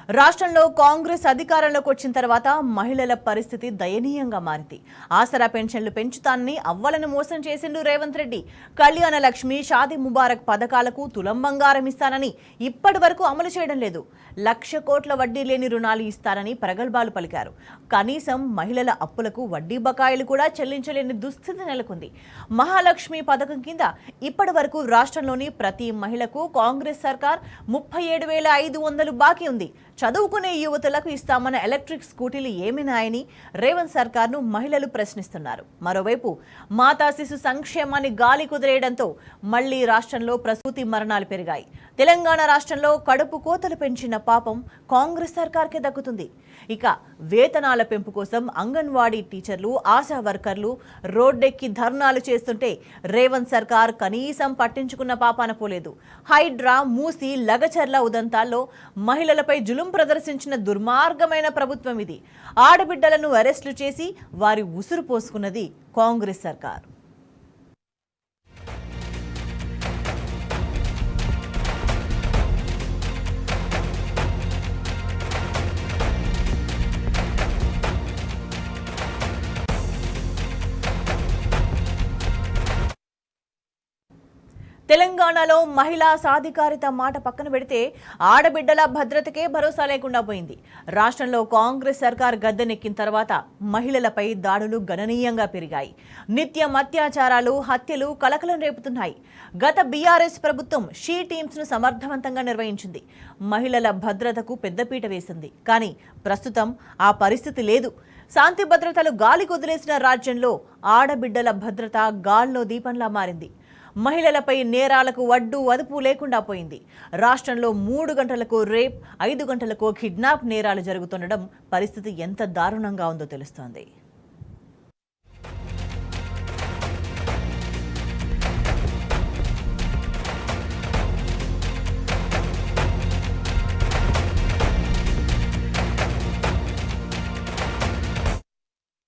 రాష్ట్రంలో కాంగ్రెస్ అధికారంలోకి వచ్చిన తర్వాత మహిళల పరిస్థితి దయనీయంగా మారింది. ఆసరా పెన్షన్లు పెంచుతానని అవ్వలను మోసం చేసిండు రేవంత్ రెడ్డి. కళ్యాణ లక్ష్మి, షాదీ ముబారక్ పథకాలకు తులం బంగారం ఇస్తానని ఇప్పటి వరకు అమలు చేయడం లేదు. 1,00,000 కోట్ల వడ్డీ లేని రుణాలు ఇస్తారని ప్రగల్భాలు పలికారు. కనీసం మహిళల అప్పులకు వడ్డీ బకాయిలు కూడా చెల్లించలేని దుస్థితి నెలకొంది. మహాలక్ష్మి పథకం కింద ఇప్పటి వరకు రాష్ట్రంలోని ప్రతి మహిళకు కాంగ్రెస్ సర్కార్ 37,500 బాకీ ఉంది. చదువుకునే యువతులకు ఇస్తామన్న ఎలక్ట్రిక్ స్కూటీలు ఏమినాయని రేవంత్ సర్కార్ను మహిళలు ప్రశ్నిస్తున్నారు. మరోవైపు మాతా శిశు సంక్షేమాన్ని గాలి కుదిరేయడంతో మళ్లీ రాష్ట్రంలో ప్రసూతి మరణాలు పెరిగాయి. తెలంగాణ రాష్ట్రంలో కడుపు కోతలు పెంచిన పాపం కాంగ్రెస్ సర్కార్కే దక్కుతుంది. ఇక వేతనాల పెంపు కోసం అంగన్వాడీ టీచర్లు, ఆశా వర్కర్లు రోడ్డెక్కి ధర్నాలు చేస్తుంటే రేవంత్ సర్కార్ కనీసం పట్టించుకున్న పాపాన పోలేదు. హైడ్రా, మూసి, లగచర్ల ఉదంతాల్లో మహిళలపై జులుం ప్రదర్శించిన దుర్మార్గమైన ప్రభుత్వం ఇది. ఆడబిడ్డలను అరెస్టులు చేసి వారి ఉసురు పోసుకున్నది కాంగ్రెస్ సర్కార్. తెలంగాణలో మహిళా సాధికారిత మాట పక్కన పెడితే ఆడబిడ్డల భద్రతకే భరోసా లేకుండా పోయింది. రాష్ట్రంలో కాంగ్రెస్ సర్కార్ గద్దెనెక్కిన తర్వాత మహిళలపై దాడులు గణనీయంగా పెరిగాయి. నిత్యం అత్యాచారాలు, హత్యలు కలకలం రేపుతున్నాయి. గత బీఆర్ఎస్ ప్రభుత్వం షీ టీమ్స్ను సమర్థవంతంగా నిర్వహించింది. మహిళల భద్రతకు పెద్దపీట వేసింది. కానీ ప్రస్తుతం ఆ పరిస్థితి లేదు. శాంతి భద్రతలు గాలి కుదిలేసిన రాజ్యంలో ఆడబిడ్డల భద్రత గాల్లో దీపంలా మారింది. మహిళలపై నేరాలకు వడ్డు అదుపు లేకుండా పోయింది. రాష్ట్రంలో 3 గంటలకు రేప్, 5 గంటలకు కిడ్నాప్ నేరాలు జరుగుతుండడం పరిస్థితి ఎంత దారుణంగా ఉందో తెలుస్తోంది.